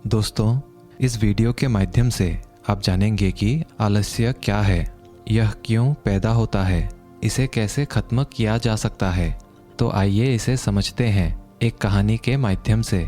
दोस्तों, इस वीडियो के माध्यम से आप जानेंगे कि आलस्य क्या है, यह क्यों पैदा होता है, इसे कैसे खत्म किया जा सकता है। तो आइए इसे समझते हैं एक कहानी के माध्यम से।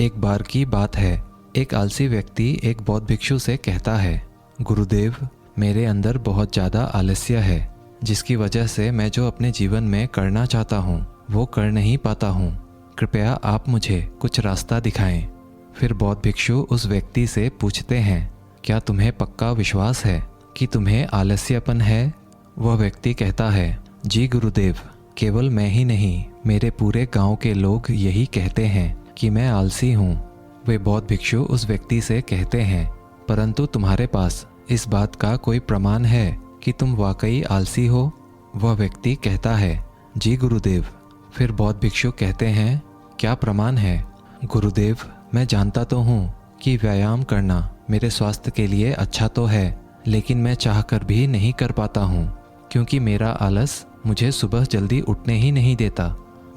एक बार की बात है, एक आलसी व्यक्ति एक बौद्ध भिक्षु से कहता है, गुरुदेव, मेरे अंदर बहुत ज़्यादा आलस्य है, जिसकी वजह से मैं जो अपने जीवन में करना चाहता हूँ वो कर नहीं पाता हूँ। कृपया आप मुझे कुछ रास्ता दिखाएं। फिर बौद्ध भिक्षु उस व्यक्ति से पूछते हैं, क्या तुम्हें पक्का विश्वास है कि तुम्हें आलस्यपन है? वह व्यक्ति कहता है, जी गुरुदेव, केवल मैं ही नहीं, मेरे पूरे गांव के लोग यही कहते हैं कि मैं आलसी हूँ। वे बौद्ध भिक्षु उस व्यक्ति से कहते हैं, परंतु तुम्हारे पास इस बात का कोई प्रमाण है कि तुम वाकई आलसी हो? वह व्यक्ति कहता है, जी गुरुदेव। फिर बौद्ध भिक्षु कहते हैं, क्या प्रमाण है? गुरुदेव, मैं जानता तो हूँ कि व्यायाम करना मेरे स्वास्थ्य के लिए अच्छा तो है, लेकिन मैं चाहकर भी नहीं कर पाता हूँ क्योंकि मेरा आलस मुझे सुबह जल्दी उठने ही नहीं देता।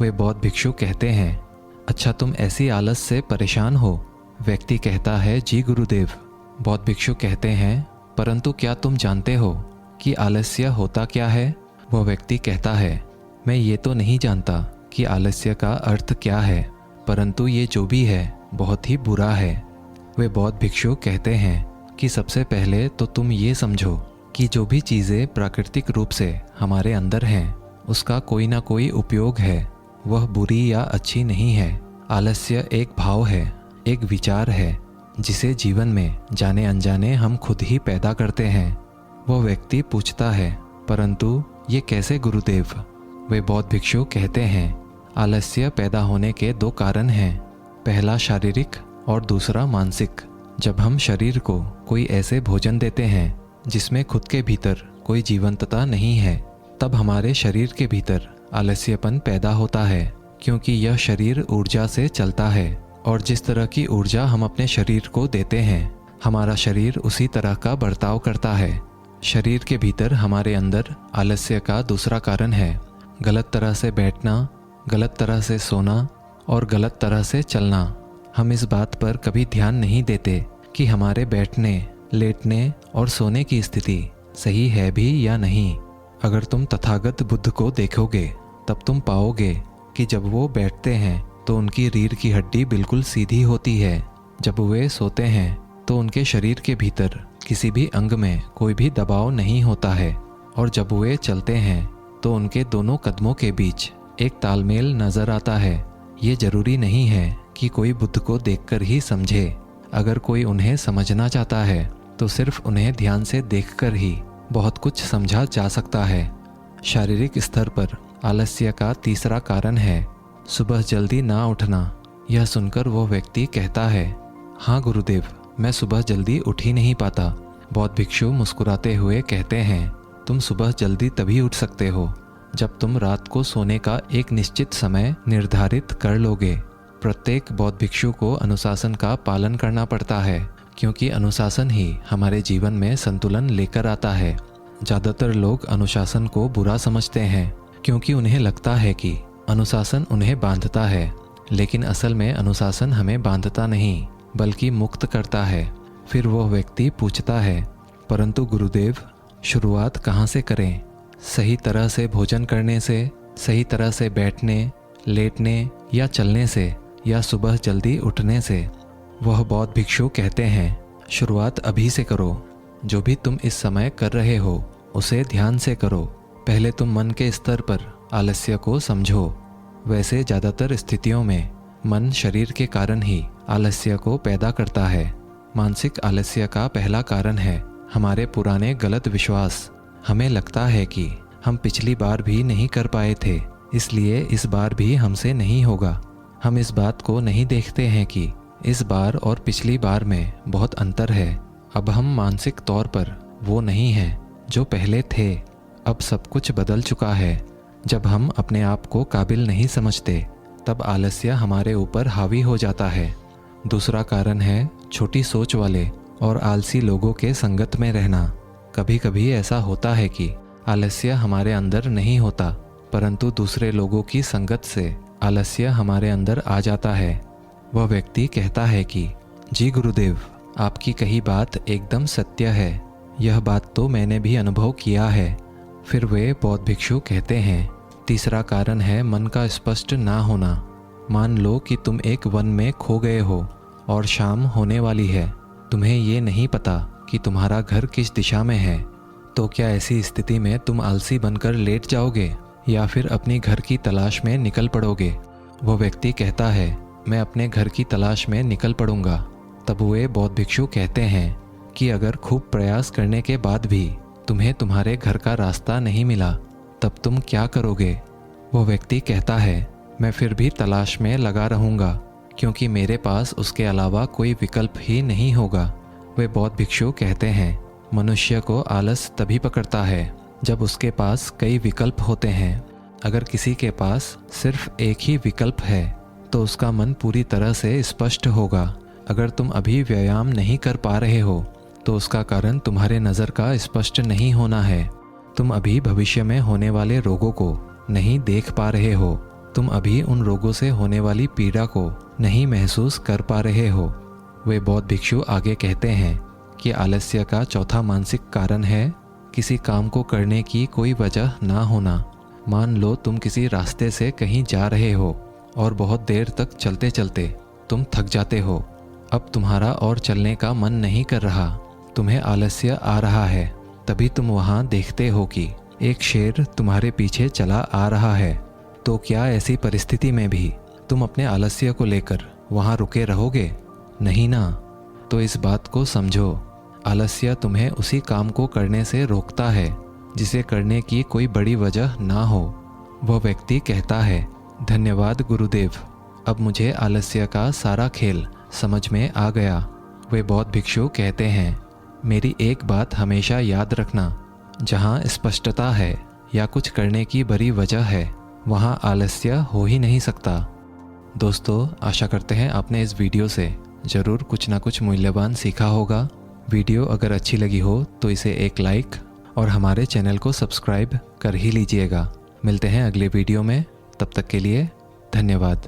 वे बौद्ध भिक्षु कहते हैं, अच्छा तुम ऐसी आलस से परेशान हो? व्यक्ति कहता है, जी गुरुदेव। बौद्ध भिक्षु कहते हैं, परंतु क्या तुम जानते हो कि आलस्य होता क्या है? वह व्यक्ति कहता है, मैं ये तो नहीं जानता कि आलस्य का अर्थ क्या है, परंतु ये जो भी है बहुत ही बुरा है। वे बौद्ध भिक्षु कहते हैं कि सबसे पहले तो तुम ये समझो कि जो भी चीज़ें प्राकृतिक रूप से हमारे अंदर हैं उसका कोई ना कोई उपयोग है, वह बुरी या अच्छी नहीं है। आलस्य एक भाव है, एक विचार है जिसे जीवन में जाने अनजाने हम खुद ही पैदा करते हैं। वह व्यक्ति पूछता है, परंतु ये कैसे गुरुदेव? वे बौद्ध भिक्षु कहते हैं, आलस्य पैदा होने के दो कारण हैं, पहला शारीरिक और दूसरा मानसिक। जब हम शरीर को कोई ऐसे भोजन देते हैं जिसमें खुद के भीतर कोई जीवंतता नहीं है, तब हमारे शरीर के भीतर आलस्यपन पैदा होता है, क्योंकि यह शरीर ऊर्जा से चलता है और जिस तरह की ऊर्जा हम अपने शरीर को देते हैं हमारा शरीर उसी तरह का बर्ताव करता है। शरीर के भीतर हमारे अंदर आलस्य का दूसरा कारण है गलत तरह से बैठना, गलत तरह से सोना और गलत तरह से चलना। हम इस बात पर कभी ध्यान नहीं देते कि हमारे बैठने, लेटने और सोने की स्थिति सही है भी या नहीं। अगर तुम तथागत बुद्ध को देखोगे तब तुम पाओगे कि जब वो बैठते हैं तो उनकी रीढ़ की हड्डी बिल्कुल सीधी होती है। जब वे सोते हैं तो उनके शरीर के भीतर किसी भी अंग में कोई भी दबाव नहीं होता है और जब वे चलते हैं तो उनके दोनों कदमों के बीच एक तालमेल नजर आता है। ये जरूरी नहीं है कि कोई बुद्ध को देखकर ही समझे। अगर कोई उन्हें समझना चाहता है तो सिर्फ उन्हें ध्यान से देखकर ही बहुत कुछ समझा जा सकता है। शारीरिक स्तर पर आलस्य का तीसरा कारण है सुबह जल्दी ना उठना। यह सुनकर वो व्यक्ति कहता है, हाँ गुरुदेव, मैं सुबह जल्दी उठ ही नहीं पाता। बौद्ध भिक्षु मुस्कुराते हुए कहते हैं, तुम सुबह जल्दी तभी उठ सकते हो जब तुम रात को सोने का एक निश्चित समय निर्धारित कर लोगे। प्रत्येक बौद्ध भिक्षु को अनुशासन का पालन करना पड़ता है, क्योंकि अनुशासन ही हमारे जीवन में संतुलन लेकर आता है। ज़्यादातर लोग अनुशासन को बुरा समझते हैं क्योंकि उन्हें लगता है कि अनुशासन उन्हें बांधता है, लेकिन असल में अनुशासन हमें बांधता नहीं बल्कि मुक्त करता है। फिर वह व्यक्ति पूछता है, परंतु गुरुदेव, शुरुआत कहाँ से करें? सही तरह से भोजन करने से, सही तरह से बैठने, लेटने या चलने से, या सुबह जल्दी उठने से? वह बौद्ध भिक्षु कहते हैं, शुरुआत अभी से करो। जो भी तुम इस समय कर रहे हो उसे ध्यान से करो। पहले तुम मन के स्तर पर आलस्य को समझो। वैसे ज़्यादातर स्थितियों में मन शरीर के कारण ही आलस्य को पैदा करता है। मानसिक आलस्य का पहला कारण है हमारे पुराने गलत विश्वास। हमें लगता है कि हम पिछली बार भी नहीं कर पाए थे, इसलिए इस बार भी हमसे नहीं होगा। हम इस बात को नहीं देखते हैं कि इस बार और पिछली बार में बहुत अंतर है। अब हम मानसिक तौर पर वो नहीं हैं जो पहले थे। अब सब कुछ बदल चुका है। जब हम अपने आप को काबिल नहीं समझते तब आलस्य हमारे ऊपर हावी हो जाता है। दूसरा कारण है छोटी सोच वाले और आलसी लोगों के संगत में रहना। कभी कभी ऐसा होता है कि आलस्य हमारे अंदर नहीं होता, परंतु दूसरे लोगों की संगत से आलस्य हमारे अंदर आ जाता है। वह व्यक्ति कहता है कि जी गुरुदेव, आपकी कही बात एकदम सत्य है। यह बात तो मैंने भी अनुभव किया है। फिर वे बौद्ध भिक्षु कहते हैं, तीसरा कारण है मन का स्पष्ट ना होना। मान लो कि तुम एक वन में खो गए हो और शाम होने वाली है। तुम्हें ये नहीं पता कि तुम्हारा घर किस दिशा में है। तो क्या ऐसी स्थिति में तुम आलसी बनकर लेट जाओगे या फिर अपनी घर की तलाश में निकल पड़ोगे? वो व्यक्ति कहता है, मैं अपने घर की तलाश में निकल पड़ूंगा। तब वे बौद्ध भिक्षु कहते हैं कि अगर खूब प्रयास करने के बाद भी तुम्हें तुम्हारे घर का रास्ता नहीं मिला, तब तुम क्या करोगे? वो व्यक्ति कहता है, मैं फिर भी तलाश में लगा रहूँगा, क्योंकि मेरे पास उसके अलावा कोई विकल्प ही नहीं होगा। वे बौद्ध भिक्षु कहते हैं, मनुष्य को आलस तभी पकड़ता है जब उसके पास कई विकल्प होते हैं। अगर किसी के पास सिर्फ एक ही विकल्प है तो उसका मन पूरी तरह से स्पष्ट होगा। अगर तुम अभी व्यायाम नहीं कर पा रहे हो तो उसका कारण तुम्हारे नज़र का स्पष्ट नहीं होना है। तुम अभी भविष्य में होने वाले रोगों को नहीं देख पा रहे हो। तुम अभी उन रोगों से होने वाली पीड़ा को नहीं महसूस कर पा रहे हो। वे बौद्ध भिक्षु आगे कहते हैं कि आलस्य का चौथा मानसिक कारण है किसी काम को करने की कोई वजह ना होना। मान लो तुम किसी रास्ते से कहीं जा रहे हो और बहुत देर तक चलते चलते तुम थक जाते हो। अब तुम्हारा और चलने का मन नहीं कर रहा, तुम्हें आलस्य आ रहा है। तभी तुम वहाँ देखते हो कि एक शेर तुम्हारे पीछे चला आ रहा है। तो क्या ऐसी परिस्थिति में भी तुम अपने आलस्य को लेकर वहाँ रुके रहोगे? नहीं ना। तो इस बात को समझो, आलस्य तुम्हें उसी काम को करने से रोकता है जिसे करने की कोई बड़ी वजह ना हो। वह व्यक्ति कहता है, धन्यवाद गुरुदेव, अब मुझे आलस्य का सारा खेल समझ में आ गया। वे बौद्ध भिक्षु कहते हैं, मेरी एक बात हमेशा याद रखना, जहाँ स्पष्टता है या कुछ करने की बड़ी वजह है, वहाँ आलस्य हो ही नहीं सकता। दोस्तों, आशा करते हैं आपने इस वीडियो से ज़रूर कुछ ना कुछ मूल्यवान सीखा होगा। वीडियो अगर अच्छी लगी हो तो इसे एक लाइक और हमारे चैनल को सब्सक्राइब कर ही लीजिएगा। मिलते हैं अगले वीडियो में, तब तक के लिए धन्यवाद।